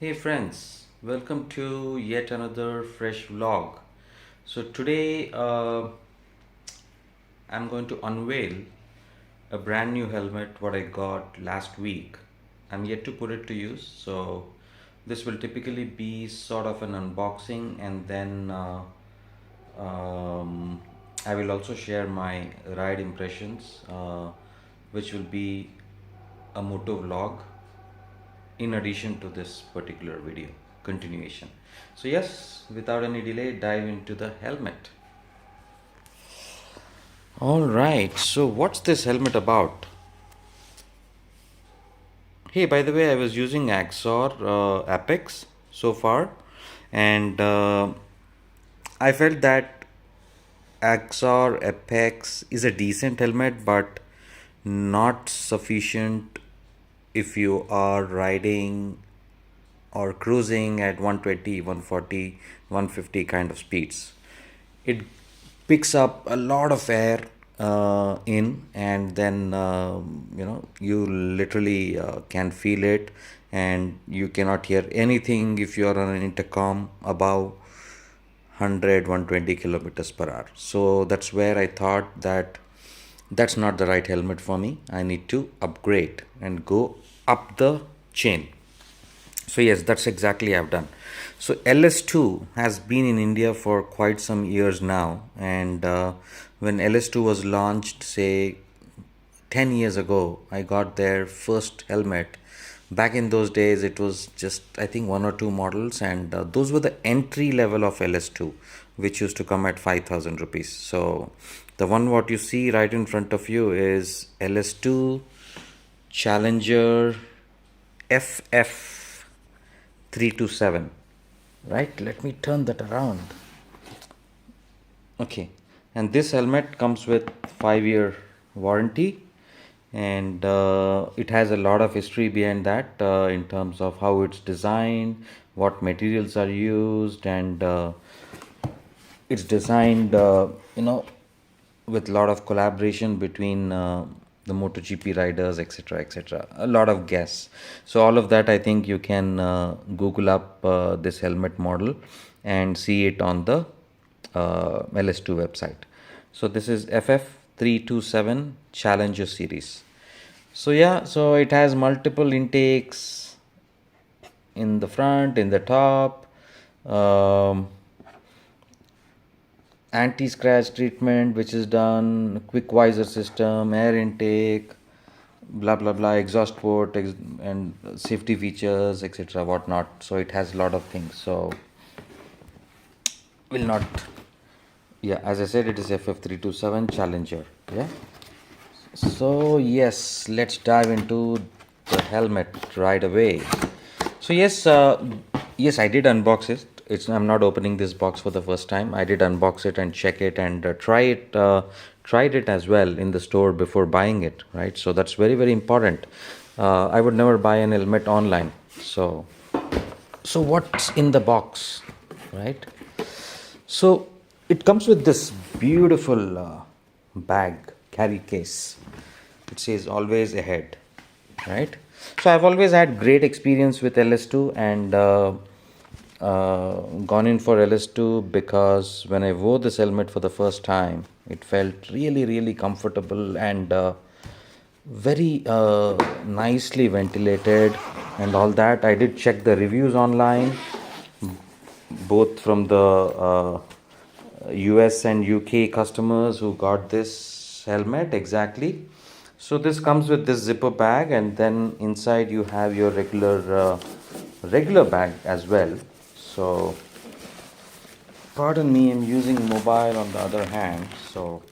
Hey friends, welcome to yet another fresh vlog. So today I'm going to unveil a brand new helmet what I got last week. I'm yet to put it to use, so this will typically be sort of an unboxing, and then um, I will also share my ride impressions, which will be a moto vlog in addition to this particular video continuation. So yes, without any delay, dive into the helmet. All right, so what's this helmet about? Hey, by the way, I was using Axor Apex so far, and I felt that Axor Apex is a decent helmet, but not sufficient if you are riding or cruising at 120, 140, 150 kind of speeds. It picks up a lot of air in, and then you literally can feel it, and you cannot hear anything if you are on an intercom above 100, 120 kilometers per hour. So that's where I thought that that's not the right helmet for me. I need to upgrade and go up the chain. So yes, that's exactly I've done. So LS2 has been in India for quite some years now, and when LS2 was launched, say 10 years ago, I got their first helmet. Back in those days, it was just, I think, one or two models, and those were the entry level of LS2, which used to come at 5,000 rupees. So the one what you see right in front of you is LS2 Challenger FF327. Right, let me turn that around. Okay, and this helmet comes with 5-year warranty, and it has a lot of history behind that, in terms of how it's designed, what materials are used, and it's designed with a lot of collaboration between the MotoGP riders, etc., etc. A lot of guests. So all of that, I think you can Google up this helmet model and see it on the LS2 website. So this is FF327 Challenger series. So yeah, so it has multiple intakes in the front, in the top. Anti-scratch treatment which is done, quick visor system, air intake, blah blah blah, exhaust port, and safety features, etc., whatnot. So it has a lot of things, so will not, yeah, as I said, it is FF327 Challenger. Yeah, so yes, let's dive into the helmet right away. So yes, I did unbox it. I'm not opening this box for the first time. I did unbox it and check it and tried it as well in the store before buying it. Right, so that's very very important. I would never buy an helmet online. So what's in the box, right? So it comes with this beautiful bag carry case. It says always ahead, right? So I've always had great experience with LS2, and gone in for LS2 because when I wore this helmet for the first time, it felt really really comfortable and very nicely ventilated and all that. I did check the reviews online, both from the US and UK customers who got this helmet exactly. So this comes with this zipper bag, and then inside you have your regular bag as well. So pardon me, I'm using mobile on the other hand. So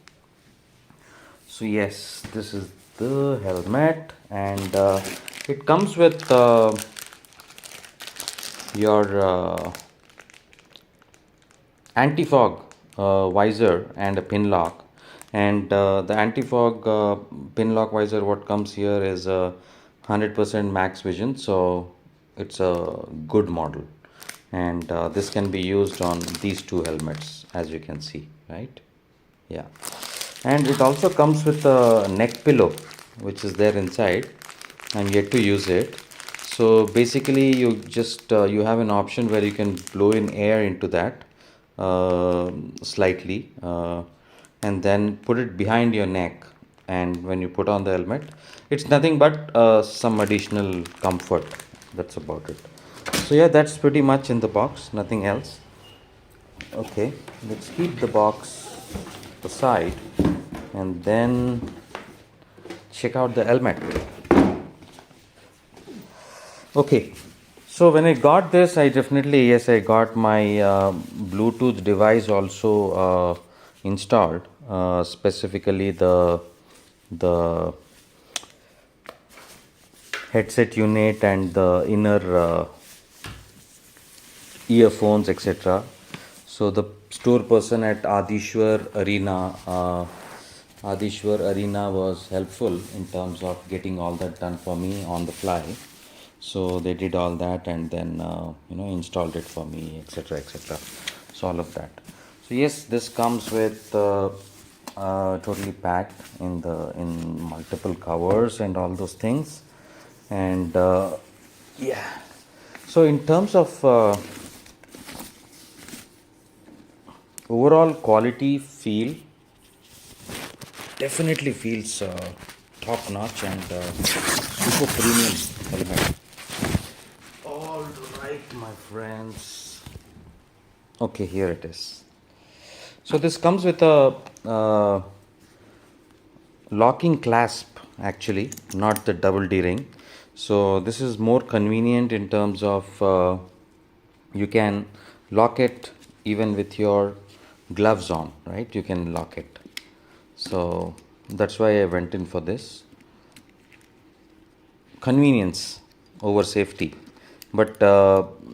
yes, this is the helmet, and it comes with your anti-fog visor and a pin lock. And the anti-fog pin lock visor what comes here is a 100% max vision, so it's a good model, and this can be used on these two helmets, as you can see, right? Yeah, and it also comes with a neck pillow which is there inside. I'm yet to use it. So basically, you just you have an option where you can blow in air into that slightly, and then put it behind your neck. And when you put on the helmet, it's nothing but some additional comfort. That's about it. So yeah, that's pretty much in the box. Nothing else. Okay, let's keep the box aside and then check out the helmet. Okay, so when I got this, I definitely, yes, I got my Bluetooth device also installed, specifically the headset unit and the inner earphones, etc. So the store person at Adishwar Arena was helpful in terms of getting all that done for me on the fly. So they did all that and then installed it for me, etc., etc. So all of that. So yes, this comes with totally packed in multiple covers and all those things, and yeah. So in terms of overall quality feel, definitely feels top notch and super premium element. All right, my friends. Okay, here it is. So this comes with a locking clasp, actually, not the double D ring. So this is more convenient in terms of you can lock it even with your gloves on, right? You can lock it. So that's why I went in for this. Convenience over safety, but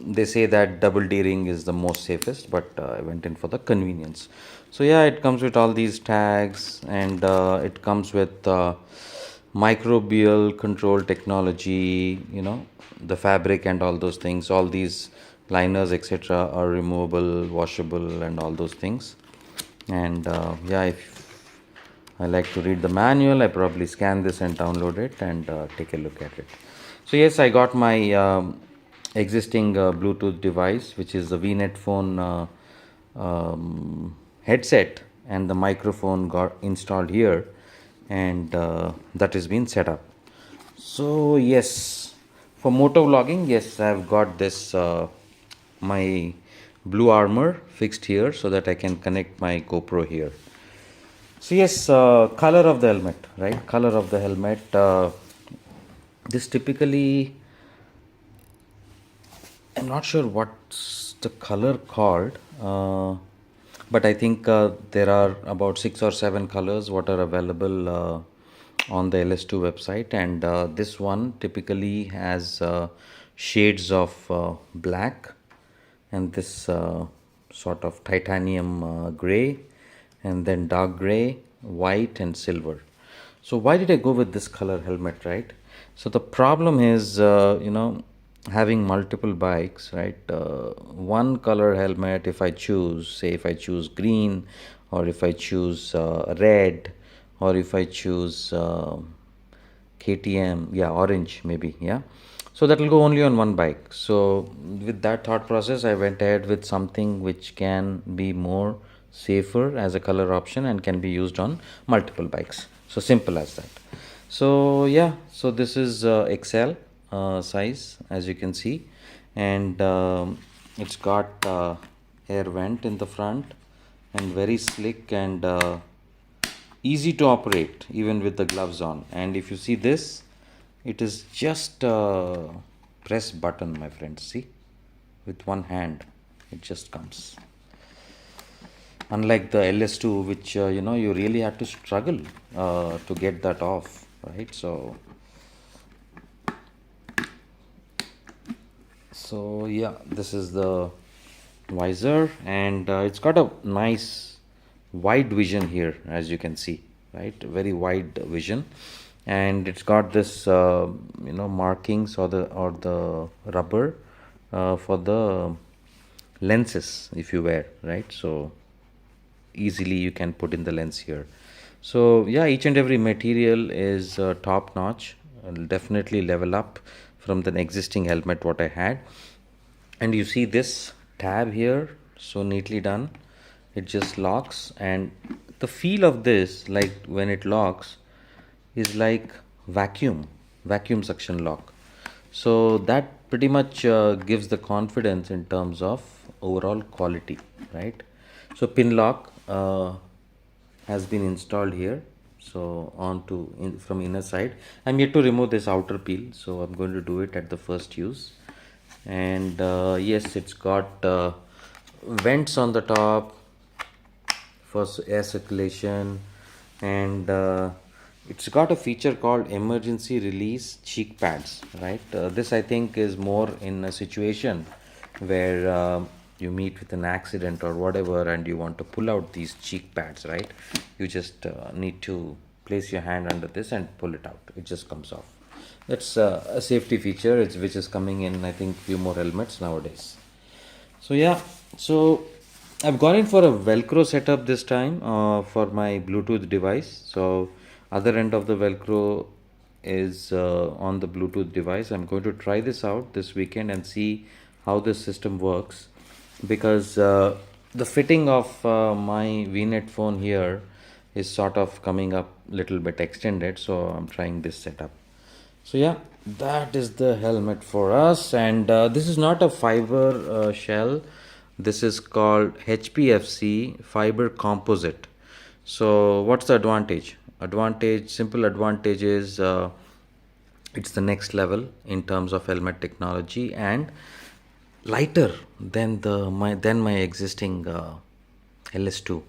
they say that double D ring is the most safest, but I went in for the convenience. So yeah, it comes with all these tags, and it comes with microbial control technology, the fabric and all those things. All these liners, etc., are removable, washable, and all those things. And yeah, if I like to read the manual, I probably scan this and download it and take a look at it. So yes, I got my existing Bluetooth device, which is the VNet phone headset, and the microphone got installed here, and that has been set up. So yes, for motor vlogging, yes, I've got this my blue armor fixed here so that I can connect my GoPro here. So yes, color of the helmet, right? Color of the helmet. This typically, I'm not sure what's the color called, but I think there are about 6 or 7 colors what are available on the LS2 website, and this one typically has shades of black, and this sort of titanium gray, and then dark gray, white, and silver. So why did I go with this color helmet, right? So the problem is, having multiple bikes, right? One color helmet, if I choose, say if I choose green, or if I choose red, or if I choose KTM, yeah, orange maybe, yeah. So that will go only on one bike. So with that thought process, I went ahead with something which can be more safer as a color option and can be used on multiple bikes. So simple as that. So yeah, so this is XL size, as you can see, and it's got air vent in the front, and very slick and easy to operate even with the gloves on. And if you see this, it is just a press button, my friends. See, with one hand it just comes, unlike the LS2, which you really had to struggle to get that off, right? So yeah, this is the visor, and it's got a nice wide vision here, as you can see, right? Very wide vision, and it's got this markings, or the rubber for the lenses if you wear, right? So easily you can put in the lens here. So yeah, each and every material is top notch. Definitely level up from the existing helmet what I had. And you see this tab here, so neatly done. It just locks, and the feel of this, like when it locks, is like vacuum suction lock. So that pretty much gives the confidence in terms of overall quality, right? So pin lock has been installed here, so from inner side. I'm yet to remove this outer peel, so I'm going to do it at the first use. And yes, it's got vents on the top for air circulation, and it's got a feature called emergency release cheek pads, right? This I think is more in a situation where you meet with an accident or whatever and you want to pull out these cheek pads, right? You just need to place your hand under this and pull it out. It just comes off. That's a safety feature which is coming in, I think, few more helmets nowadays. So yeah, so I've gone in for a Velcro setup this time for my Bluetooth device. So other end of the Velcro is on the Bluetooth device. I'm going to try this out this weekend and see how this system works, because the fitting of my VNet phone here is sort of coming up little bit extended. So I'm trying this setup. So yeah, that is the helmet for us, and this is not a fiber shell. This is called HPFC fiber composite. So what's the advantage? Simple advantage is it's the next level in terms of helmet technology and lighter than my existing LS2.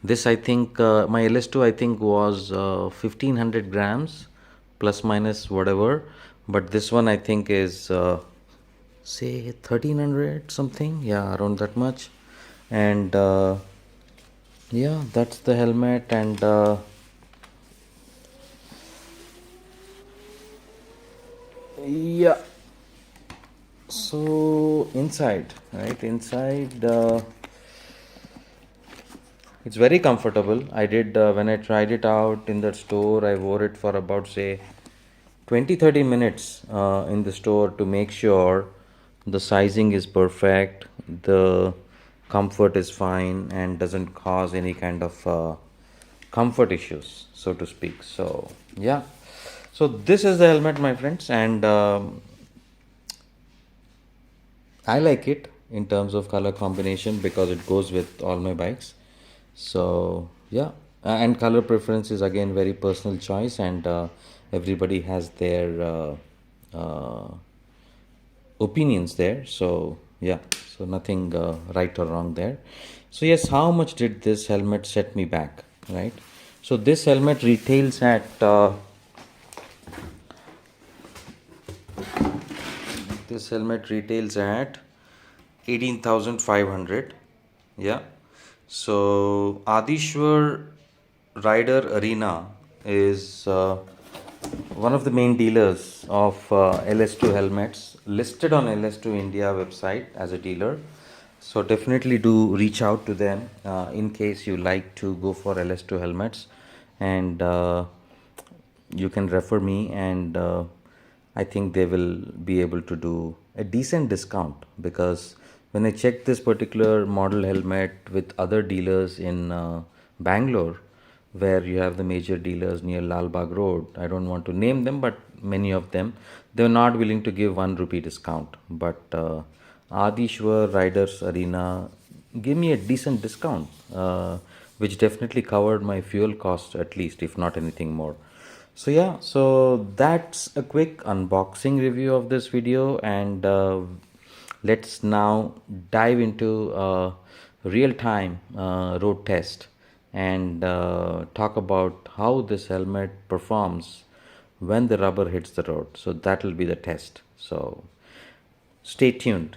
This I think my LS2 I think was 1500 grams plus minus whatever, but this one I think is say 1300 something, yeah, around that much. And yeah, that's the helmet. And yeah, so inside, right, inside it's very comfortable. I did when I tried it out in the store, I wore it for about say 20-30 minutes in the store to make sure the sizing is perfect, the comfort is fine, and doesn't cause any kind of comfort issues, so to speak. So yeah, so this is the helmet, my friends, and I like it in terms of color combination because it goes with all my bikes. So yeah, and color preference is again very personal choice, and everybody has their opinions there. So yeah, so nothing right or wrong there. So yes, how much did this helmet set me back, right? So this helmet retails at 18,500. Yeah. So Adishwar Rider Arena is one of the main dealers of LS2 helmets, listed on LS2 India website as a dealer. So definitely do reach out to them in case you like to go for LS2 helmets, and you can refer me, and I think they will be able to do a decent discount, because when I checked this particular model helmet with other dealers in Bangalore, where you have the major dealers near Lal Bagh Road, I don't want to name them, but many of them, they're not willing to give 1 rupee discount. But Adishwar Riders Arena gave me a decent discount, which definitely covered my fuel cost at least, if not anything more. So yeah, so that's a quick unboxing review of this video, and let's now dive into real-time road test, and talk about how this helmet performs when the rubber hits the road. So that will be the test. So stay tuned.